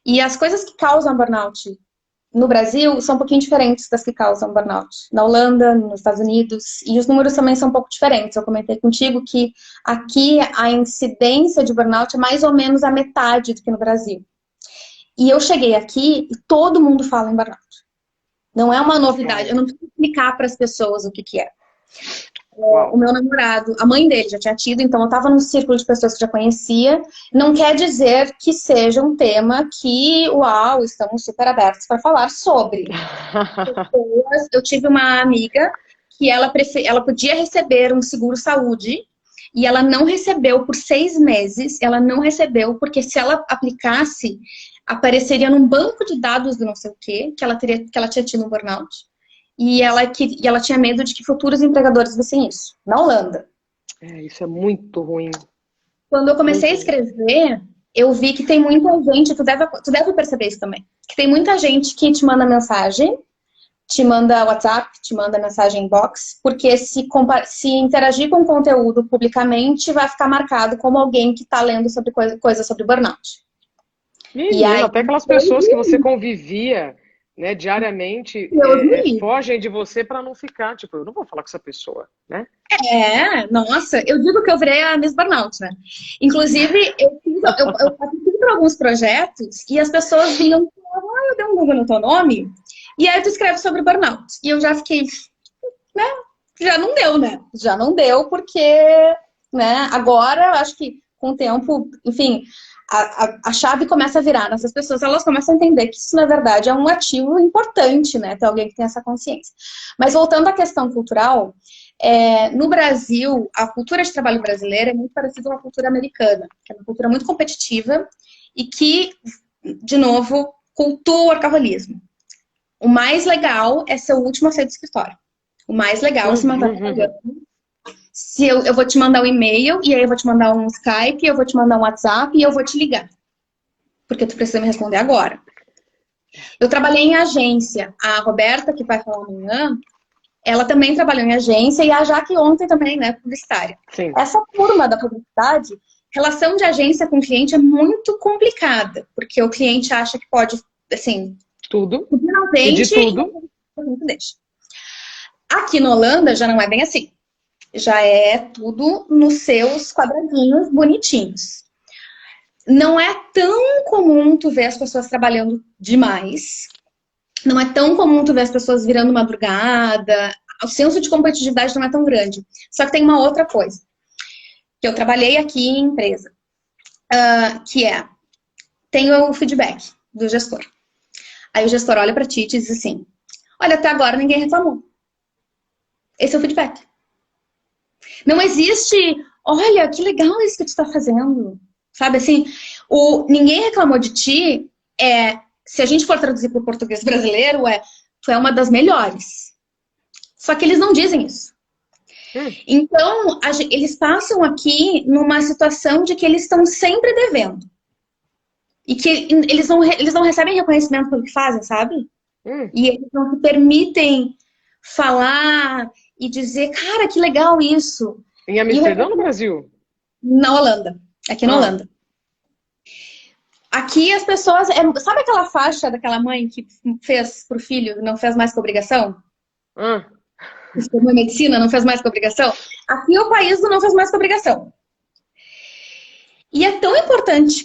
E as coisas que causam burnout no Brasil são um pouquinho diferentes das que causam burnout. Na Holanda, nos Estados Unidos, e os números também são um pouco diferentes. Eu comentei contigo que aqui a incidência de burnout é mais ou menos a metade do que no Brasil. E eu cheguei aqui e todo mundo fala em burnout. Não é uma novidade, eu não preciso explicar para as pessoas o que que é. O meu namorado, a mãe dele já tinha tido, então eu estava num círculo de pessoas que já conhecia. Não quer dizer que seja um tema que, uau, estamos super abertos para falar sobre. Eu tive uma amiga que ela podia receber um seguro-saúde e ela não recebeu por 6 meses. Ela não recebeu porque se ela aplicasse, apareceria num banco de dados do não sei o quê, que ela tinha tido um burnout. E ela tinha medo de que futuros empregadores vissem isso, na Holanda. Isso é muito ruim. Quando eu comecei a escrever, eu vi que tem muita gente, tu deve perceber isso também, que tem muita gente que te manda mensagem, te manda WhatsApp, te manda mensagem inbox, porque se interagir com o conteúdo publicamente, vai ficar marcado como alguém que está lendo sobre coisa sobre burnout. E aí, até aquelas pessoas que você convivia, né, diariamente, fogem de você para não ficar, tipo, eu não vou falar com essa pessoa, né? Nossa, eu digo que eu virei a Miss Burnout, né? Inclusive, eu participei para alguns projetos e as pessoas vinham e falavam, eu dei um Google no teu nome, e aí tu escreve sobre burnout. E eu já fiquei, né? Já não deu, né? Já não deu porque, né? Agora, eu acho que com o tempo, enfim, a chave começa a virar nessas pessoas, elas começam a entender que isso, na verdade, é um ativo importante, né? Ter alguém que tem essa consciência. Mas voltando à questão cultural, no Brasil, a cultura de trabalho brasileira é muito parecida com a cultura americana, que é uma cultura muito competitiva e que, de novo, cultua o workaholismo. O mais legal é ser o último a sair do escritório. O mais legal é se manter trabalhando. Se eu vou te mandar um e-mail, e aí eu vou te mandar um Skype, eu vou te mandar um WhatsApp e eu vou te ligar. Porque tu precisa me responder agora. Eu trabalhei em agência. A Roberta, que vai falar amanhã, ela também trabalhou em agência e a Jaque ontem também, né, publicitária. Sim. Essa turma da publicidade, relação de agência com o cliente é muito complicada, porque o cliente acha que pode, assim... Tudo. E de tudo. Aqui na Holanda já não é bem assim. Já é tudo nos seus quadradinhos bonitinhos. Não é tão comum tu ver as pessoas trabalhando demais. Não é tão comum tu ver as pessoas virando madrugada. O senso de competitividade não é tão grande. Só que tem uma outra coisa. Que eu trabalhei aqui em empresa. Que tem o feedback do gestor. Aí o gestor olha pra ti e diz assim, olha, até agora ninguém reclamou. Esse é o feedback. Não existe, olha, que legal isso que tu tá fazendo. Sabe assim, ninguém reclamou de ti, se a gente for traduzir para o português brasileiro, tu é uma das melhores. Só que eles não dizem isso. Então, eles passam aqui numa situação de que eles estão sempre devendo. E que eles não recebem reconhecimento pelo que fazem, sabe? E eles não se permitem falar e dizer, cara, que legal isso. Em Amsterdã ou no Brasil? Na Holanda. Aqui na Holanda. Aqui as pessoas... sabe aquela faixa daquela mãe que fez pro filho, não fez mais que obrigação? Que formou em medicina, não fez mais que obrigação? Aqui é o país do não fez mais que obrigação. E é tão importante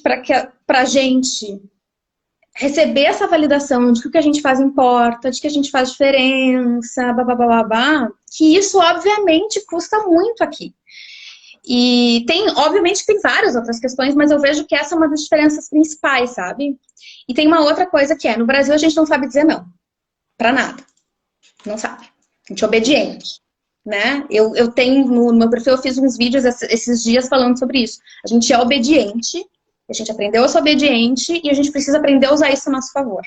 pra gente receber essa validação de que o que a gente faz importa, de que a gente faz diferença, babá, que isso obviamente custa muito aqui. E obviamente tem várias outras questões, mas eu vejo que essa é uma das diferenças principais, sabe? E tem uma outra coisa que no Brasil a gente não sabe dizer não. Pra nada. Não sabe. A gente é obediente. Né? Eu tenho, no meu perfil, eu fiz uns vídeos esses dias falando sobre isso. A gente é obediente, a gente aprendeu a ser obediente e a gente precisa aprender a usar isso a nosso favor.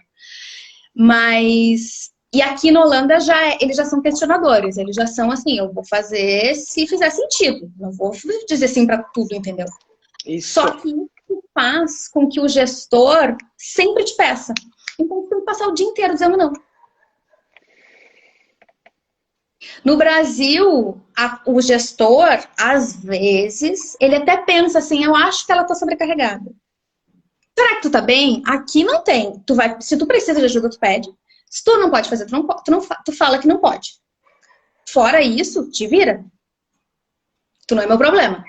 Mas... E aqui na Holanda eles já são questionadores, eles já são assim, eu vou fazer se fizer sentido, não vou dizer sim para tudo, entendeu? Isso. Só que isso faz com que o gestor sempre te peça. Então você tem que passar o dia inteiro dizendo não. No Brasil, o gestor, às vezes, ele até pensa assim, eu acho que ela tá sobrecarregada. Será que tu tá bem? Aqui não tem. Se tu precisa de ajuda, tu pede. Se tu não pode fazer, tu fala que não pode. Fora isso, te vira. Tu não é meu problema.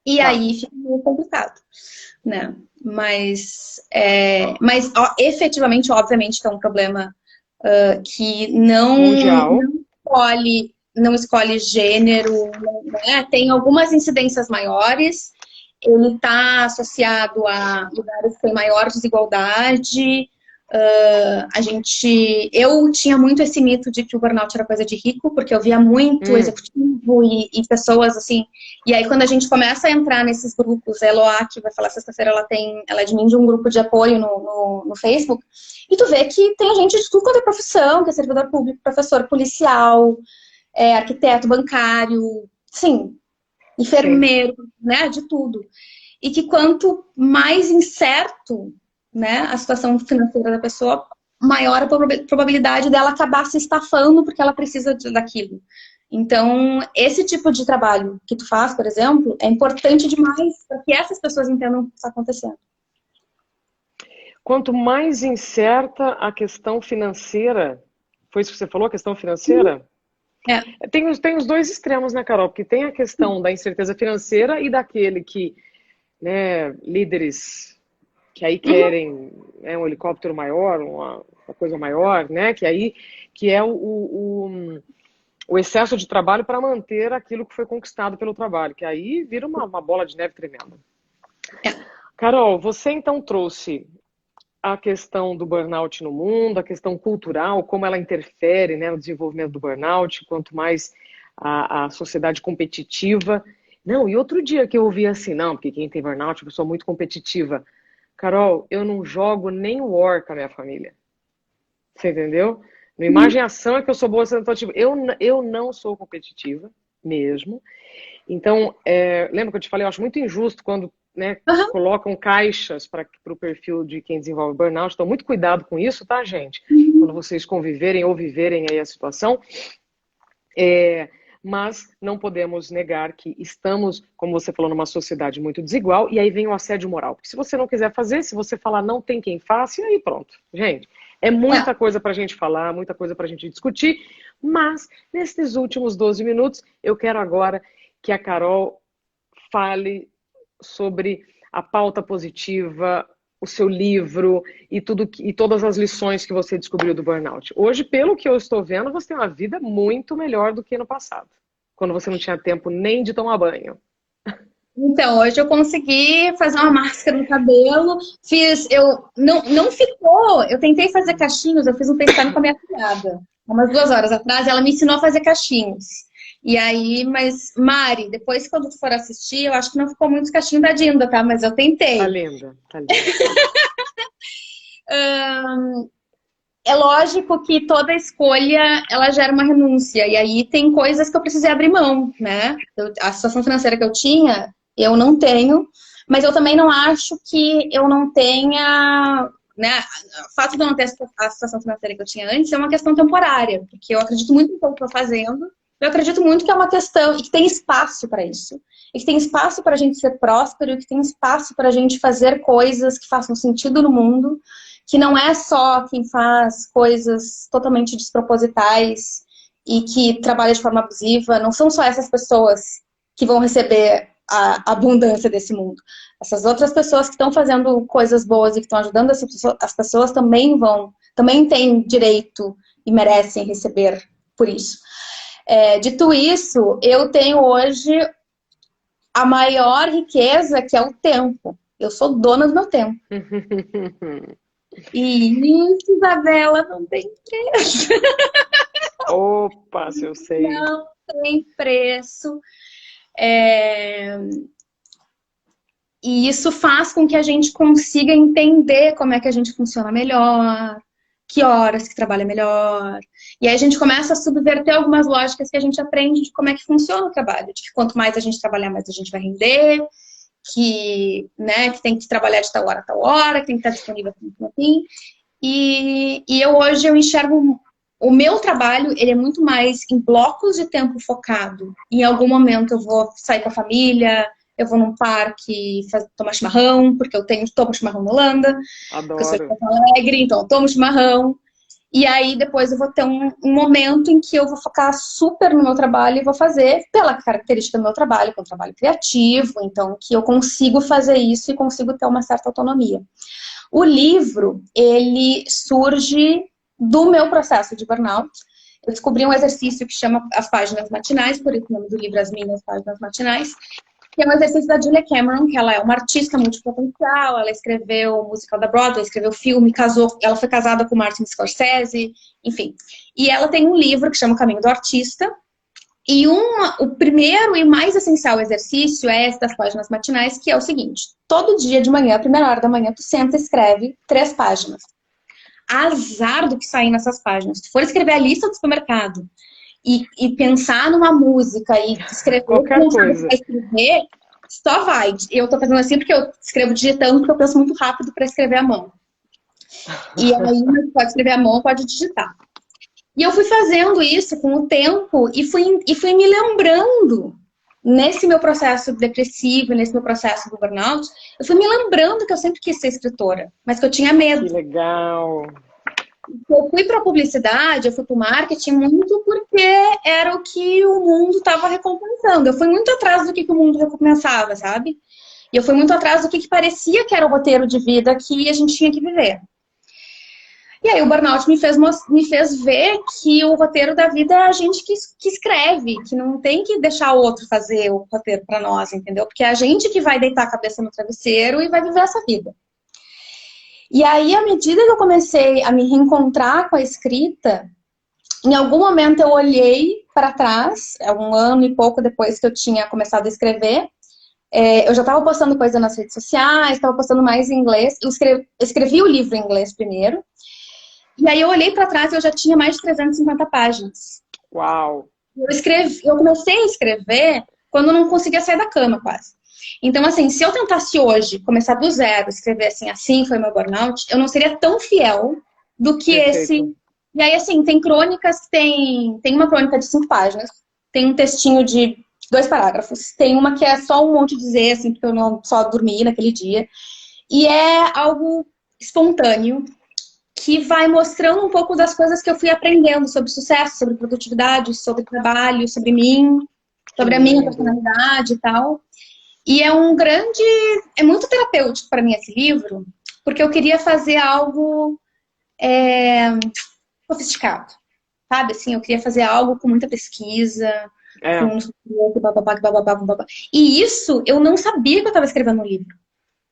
E aí fica meio complicado, né? Mas ó, efetivamente, obviamente, que é um problema que não escolhe gênero, né? Tem algumas incidências maiores, ele está associado a lugares que têm maior desigualdade. Eu tinha muito esse mito de que o burnout era coisa de rico, porque eu via muito executivo e pessoas assim. E aí, quando a gente começa a entrar nesses grupos, a Eloá, que vai falar sexta-feira, ela é admin de um grupo de apoio no Facebook, e tu vê que tem gente de tudo quanto é profissão, que é servidor público, professor, policial, arquiteto, bancário, sim, enfermeiro, né, de tudo. E que quanto mais incerto, né, a situação financeira da pessoa, maior a probabilidade dela acabar se estafando porque ela precisa daquilo. Então, esse tipo de trabalho que tu faz, por exemplo, é importante demais para que essas pessoas entendam o que está acontecendo. Quanto mais incerta a questão financeira, foi isso que você falou, a questão financeira? Tem os dois extremos, né, Carol? Porque tem a questão da incerteza financeira e daquele que, né, líderes que aí querem um helicóptero maior, uma coisa maior, né? Que é o excesso de trabalho para manter aquilo que foi conquistado pelo trabalho, que aí vira uma bola de neve tremenda. Carol, você então trouxe a questão do burnout no mundo, a questão cultural, como ela interfere, né, no desenvolvimento do burnout, quanto mais a sociedade competitiva. Não, e outro dia que eu ouvi assim, não, porque quem tem burnout é uma pessoa muito competitiva. Carol, eu não jogo nem War com a minha família. Você entendeu? No Imagem e Ação é que eu sou boa sendo competitiva. Eu não sou competitiva mesmo. Então, lembra que eu te falei, eu acho muito injusto quando, né, colocam caixas para o perfil de quem desenvolve burnout. Então, muito cuidado com isso, tá, gente? Quando vocês conviverem ou viverem aí a situação. Mas não podemos negar que estamos, como você falou, numa sociedade muito desigual, e aí vem o assédio moral. Porque se você não quiser fazer, se você falar não tem quem faça, e aí pronto. Gente, é muita coisa para a gente falar, muita coisa para a gente discutir, mas nesses últimos 12 minutos, eu quero agora que a Carol fale sobre a pauta positiva, o seu livro e todas as lições que você descobriu do burnout. Hoje, pelo que eu estou vendo, você tem uma vida muito melhor do que no passado, quando você não tinha tempo nem de tomar banho. Então, hoje eu consegui fazer uma máscara no cabelo, não ficou, eu tentei fazer cachinhos, eu fiz um FaceTime com a minha cunhada, umas 2 horas atrás, ela me ensinou a fazer cachinhos. E aí, mas, Mari, depois quando tu for assistir, eu acho que não ficou muitos cachinhos da Dinda, tá? Mas eu tentei. Tá linda, tá linda. É lógico que toda escolha, ela gera uma renúncia. E aí tem coisas que eu precisei abrir mão, né? A situação financeira que eu tinha, eu não tenho. Mas eu também não acho que eu não tenha... Né? O fato de eu não ter a situação financeira que eu tinha antes é uma questão temporária. Porque eu acredito muito no que eu estou fazendo. Eu acredito muito que é uma questão e que tem espaço para isso. E que tem espaço para a gente ser próspero, e que tem espaço para a gente fazer coisas que façam sentido no mundo, que não é só quem faz coisas totalmente despropositais e que trabalha de forma abusiva, não são só essas pessoas que vão receber a abundância desse mundo. Essas outras pessoas que estão fazendo coisas boas e que estão ajudando as pessoas também têm direito e merecem receber por isso. Dito isso, eu tenho hoje a maior riqueza, que é o tempo. Eu sou dona do meu tempo. E isso, Isabela, não tem preço. Opa, se eu sei. Não tem preço. E isso faz com que a gente consiga entender como é que a gente funciona melhor, que horas que trabalha melhor. E aí a gente começa a subverter algumas lógicas que a gente aprende de como é que funciona o trabalho. De que quanto mais a gente trabalhar, mais a gente vai render. Que tem que trabalhar de tal hora a tal hora, que tem que estar disponível assim. E hoje eu enxergo o meu trabalho, ele é muito mais em blocos de tempo focado. Em algum momento eu vou sair com a família, eu vou num parque tomar chimarrão, porque eu tomo chimarrão na Holanda. Adoro. Porque eu sou de Porto Alegre, então eu tomo chimarrão. E aí depois eu vou ter um momento em que eu vou focar super no meu trabalho e vou fazer, pela característica do meu trabalho, que é um trabalho criativo, então que eu consigo fazer isso e consigo ter uma certa autonomia. O livro, ele surge do meu processo de burnout. Eu descobri um exercício que chama As Páginas Matinais, por isso o nome do livro As Minhas Páginas Matinais, que é um exercício da Julia Cameron, que ela é uma artista multipotencial, ela escreveu o musical da Broadway, escreveu filme, casou, ela foi casada com Martin Scorsese, enfim. E ela tem um livro que chama O Caminho do Artista, e o primeiro e mais essencial exercício é esse das páginas matinais, que é o seguinte: todo dia de manhã, a primeira hora da manhã, tu senta e escreve 3 páginas. Azar do que sair nessas páginas. Se tu for escrever a lista do supermercado e pensar numa música e escrever o que Qualquer não sabe o que coisa. vai escrever, só vai. Eu tô fazendo assim porque eu escrevo digitando, porque eu penso muito rápido para escrever à mão. E aí, pode escrever à mão, pode digitar. E eu fui fazendo isso com o tempo e fui me lembrando, nesse meu processo depressivo, nesse meu processo do burnout, eu fui me lembrando que eu sempre quis ser escritora, mas que eu tinha medo. Que legal. Eu fui para a publicidade, eu fui para o marketing muito porque era o que o mundo estava recompensando. Eu fui muito atrás do que o mundo recompensava, sabe? E eu fui muito atrás do que parecia que era o roteiro de vida que a gente tinha que viver. E aí o burnout me fez ver que o roteiro da vida é a gente que escreve, que não tem que deixar o outro fazer o roteiro para nós, entendeu? Porque é a gente que vai deitar a cabeça no travesseiro e vai viver essa vida. E aí, à medida que eu comecei a me reencontrar com a escrita, em algum momento eu olhei para trás, um ano e pouco depois que eu tinha começado a escrever, eu já estava postando coisa nas redes sociais, estava postando mais em inglês. Eu escrevi o livro em inglês primeiro. E aí eu olhei para trás e eu já tinha mais de 350 páginas. Uau! Eu comecei a escrever quando eu não conseguia sair da cama, quase. Então, assim, se eu tentasse hoje começar do zero, escrever assim foi meu burnout, eu não seria tão fiel do que esse. Perfeito. E aí, assim, tem crônicas, tem uma crônica de 5 páginas, tem um textinho de 2 parágrafos, tem uma que é só um monte de dizer, assim, porque eu não só dormi naquele dia. E é algo espontâneo, que vai mostrando um pouco das coisas que eu fui aprendendo sobre sucesso, sobre produtividade, sobre trabalho, sobre mim, Que sobre a minha lindo. personalidade e tal. E é muito terapêutico para mim esse livro, porque eu queria fazer algo sofisticado, sabe? Assim, eu queria fazer algo com muita pesquisa, É, com bababá, bababá, bababá. E isso eu não sabia que eu estava escrevendo um livro,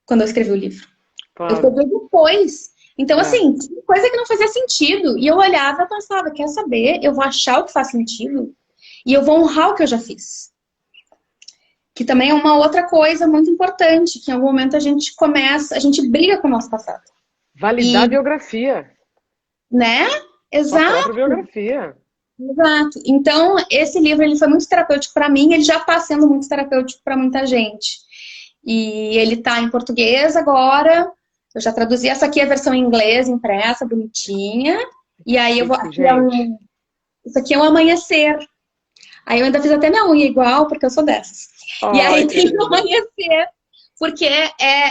quando eu escrevi o livro. Eu claro. escrevi depois. Então, É. assim, tinha coisa que não fazia sentido. E eu olhava e pensava, quer saber? Eu vou achar o que faz sentido e eu vou honrar o que eu já fiz. Que também é uma outra coisa muito importante, que em algum momento a gente briga com o nosso passado. Validar a E, biografia. né? Sua própria Exato, biografia. exato. Então, esse livro ele foi muito terapêutico para mim, ele já está sendo muito terapêutico para muita gente. E ele está em português agora. Eu já traduzi essa aqui, a versão em inglês, impressa, bonitinha. E aí eu vou. Chique, gente. Isso aqui é um amanhecer. Aí eu ainda fiz até minha unha igual, porque eu sou dessas. E Ai, aí que tem o linda. amanhecer. Porque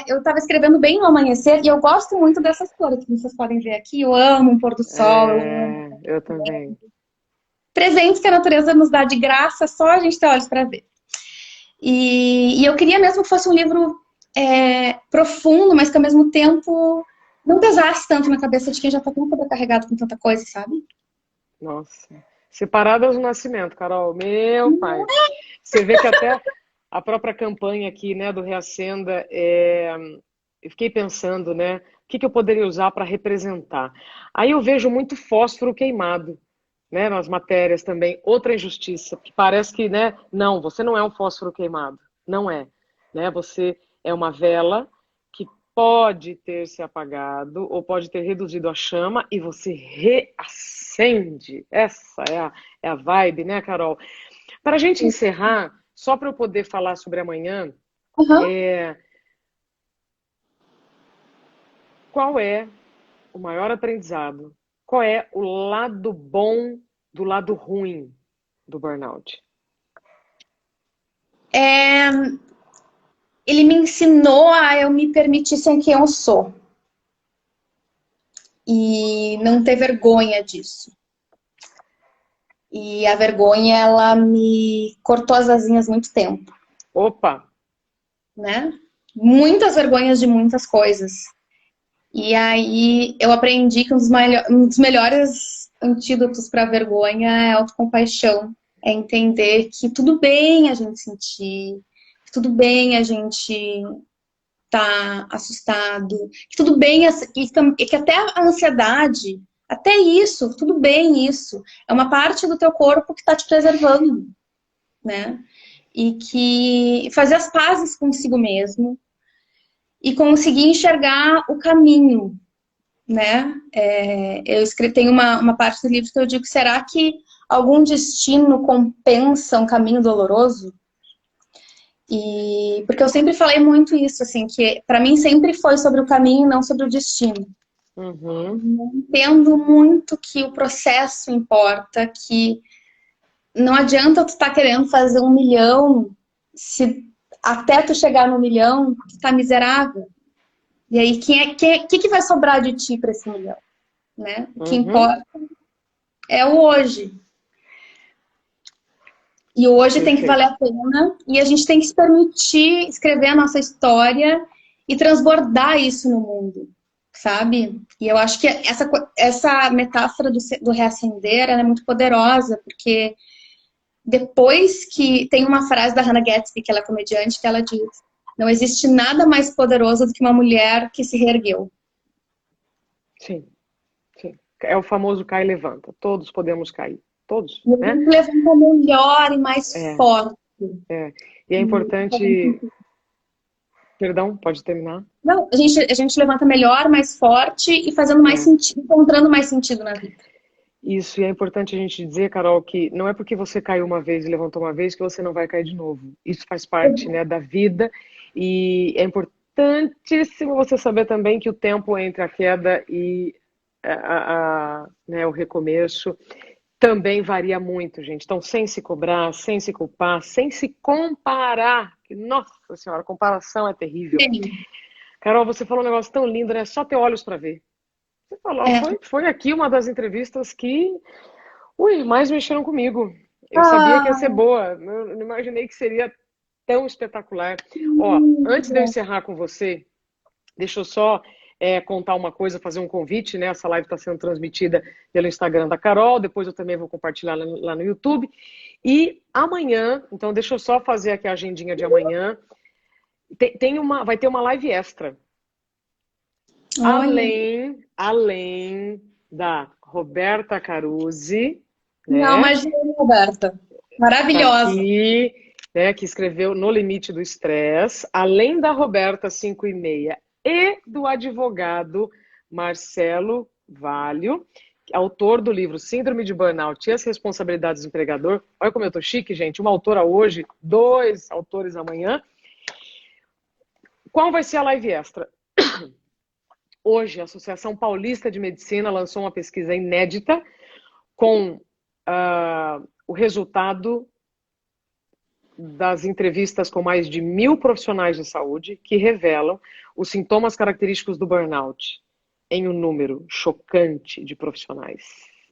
eu estava escrevendo bem no amanhecer e eu gosto muito dessas cores que vocês podem ver aqui. Eu amo um pôr do sol, eu amo É, eu também. presentes que a natureza nos dá de graça, só a gente ter olhos para ver. E eu queria mesmo que fosse um livro profundo, mas que ao mesmo tempo não pesasse tanto na cabeça de quem já está tão sobrecarregado com tanta coisa, sabe? Nossa. Separadas do nascimento, Carol. Meu pai. Você vê que até a própria campanha aqui, né, do Reacenda, eu fiquei pensando, né, o que eu poderia usar para representar. Aí eu vejo muito fósforo queimado, né, nas matérias também. Outra injustiça, que parece que, né, não, você não é um fósforo queimado. Não é, né? Você é uma vela que pode ter se apagado ou pode ter reduzido a chama e você reacende. Essa é a vibe, né, Carol? Para a gente encerrar, só para eu poder falar sobre amanhã, Uhum. qual é o maior aprendizado? Qual é o lado bom do lado ruim do burnout? Ele me ensinou a eu me permitir ser quem eu sou. e não ter vergonha disso. E a vergonha, ela me cortou as asinhas muito tempo. Opa! Né? Muitas vergonhas de muitas coisas. E aí eu aprendi que um dos melhores antídotos para a vergonha é a autocompaixão. É entender que tudo bem a gente sentir, que tudo bem a gente tá assustado, que tudo bem, e que até a ansiedade, até isso, tudo bem isso. É uma parte do teu corpo que está te preservando, né? E que fazer as pazes consigo mesmo e conseguir enxergar o caminho, né? Eu escrevi, tem uma parte do livro que eu digo, será que algum destino compensa um caminho doloroso? E porque eu sempre falei muito isso, assim, que para mim sempre foi sobre o caminho e não sobre o destino. Uhum. Entendo muito que o processo importa, que não adianta tu estar querendo fazer 1 milhão se até tu chegar no 1 milhão tu tá miserável. E aí, que vai sobrar de ti para esse 1 milhão? Né? O que importa é o hoje. E o hoje tem que valer a pena. E a gente tem que se permitir escrever a nossa história e transbordar isso no mundo, sabe? E eu acho que essa metáfora do reacender ela é muito poderosa, porque depois que tem uma frase da Hannah Gatsby, que ela é comediante, que ela diz: não existe nada mais poderoso do que uma mulher que se reergueu. Sim, sim. É o famoso cai e levanta. Todos podemos cair. Todos, E né? levanta melhor e mais forte. E é importante... Perdão, pode terminar? Não, a gente levanta melhor, mais forte e fazendo mais sentido, encontrando mais sentido na vida. Isso, e é importante a gente dizer, Carol, que não é porque você caiu uma vez e levantou uma vez que você não vai cair de novo. Isso faz parte, né, da vida e é importantíssimo você saber também que o tempo entre a queda e né, o recomeço também varia muito, gente. Então, sem se cobrar, sem se culpar, sem se comparar. Nossa Senhora, comparação é terrível. Sim. Carol, você falou um negócio tão lindo, né? Só ter olhos para ver. Você falou, foi aqui uma das entrevistas que mais mexeram comigo. Eu sabia que ia ser boa, não imaginei que seria tão espetacular. Ó, antes de eu encerrar com você, deixa eu só contar uma coisa, fazer um convite, né? Essa live está sendo transmitida pelo Instagram da Carol, depois eu também vou compartilhar lá no YouTube. E amanhã, então deixa eu só fazer aqui a agendinha de amanhã, vai ter uma live extra. Além da Roberta Caruzzi, né? Não, imagina, Roberta. Maravilhosa. Tá aqui, né, que escreveu No Limite do Estresse, além da Roberta 5:30 e do advogado Marcelo Valho, autor do livro Síndrome de Burnout e as Responsabilidades do Empregador. Olha como eu tô chique, gente. Uma autora hoje, 2 autores amanhã. Qual vai ser a live extra? Hoje, a Associação Paulista de Medicina lançou uma pesquisa inédita com o resultado das entrevistas com mais de 1.000 profissionais de saúde que revelam os sintomas característicos do burnout em um número chocante de profissionais.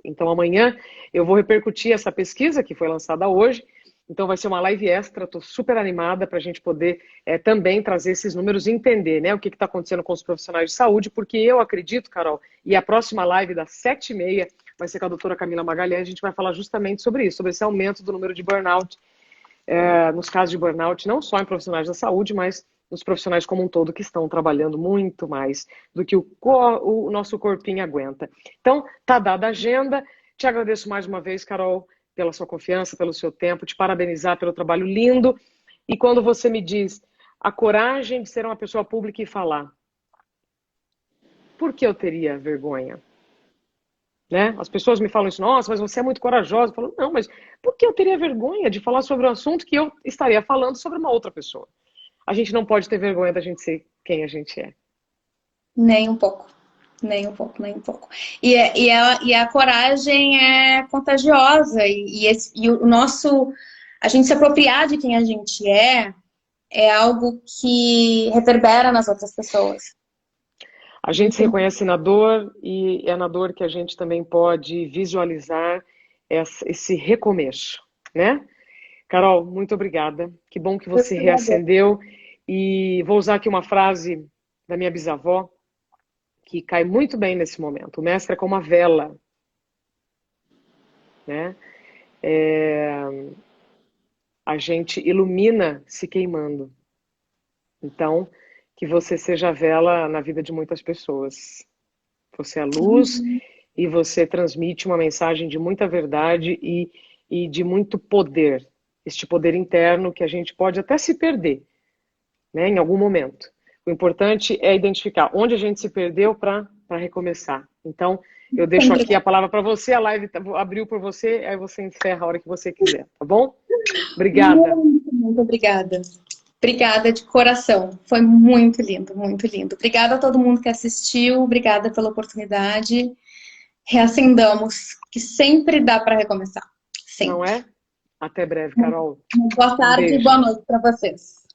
Então, amanhã eu vou repercutir essa pesquisa que foi lançada hoje. Então, vai ser uma live extra. Estou super animada para a gente poder também trazer esses números e entender, né, o que está acontecendo com os profissionais de saúde, porque eu acredito, Carol, e a próxima live das 7:30 vai ser com a doutora Camila Magalhães, a gente vai falar justamente sobre isso, sobre esse aumento do número de burnout, nos casos de burnout, não só em profissionais da saúde, mas nos profissionais como um todo que estão trabalhando muito mais do que o nosso corpinho aguenta. Então, tá dada a agenda. Te agradeço mais uma vez, Carol, pela sua confiança, pelo seu tempo, te parabenizar pelo trabalho lindo. E quando você me diz a coragem de ser uma pessoa pública e falar, por que eu teria vergonha? Né? As pessoas me falam isso, nossa, mas você é muito corajosa. Eu falo, não, mas por que eu teria vergonha de falar sobre um assunto que eu estaria falando sobre uma outra pessoa? A gente não pode ter vergonha da gente ser quem a gente é. Nem um pouco. Nem um pouco, nem um pouco. E a coragem é contagiosa. E o nosso... A gente se apropriar de quem a gente é algo que reverbera nas outras pessoas. A gente se reconhece na dor e é na dor que a gente também pode visualizar esse recomeço, né? Carol, muito obrigada. Que bom que você reacendeu. E vou usar aqui uma frase da minha bisavó, que cai muito bem nesse momento. O mestre é como uma vela, né? A gente ilumina se queimando. Então, que você seja a vela na vida de muitas pessoas. Você é a luz e você transmite uma mensagem de muita verdade e de muito poder. Este poder interno que a gente pode até se perder, né, em algum momento. O importante é identificar onde a gente se perdeu para recomeçar. Então, eu deixo aqui a palavra para você, a live abriu por você, aí você encerra a hora que você quiser, tá bom? Obrigada. Muito obrigada. Obrigada de coração. Foi muito lindo, muito lindo. Obrigada a todo mundo que assistiu, obrigada pela oportunidade. Reacendamos, que sempre dá para recomeçar. Sempre. Não é? Até breve, Carol. Boa tarde e boa noite para vocês.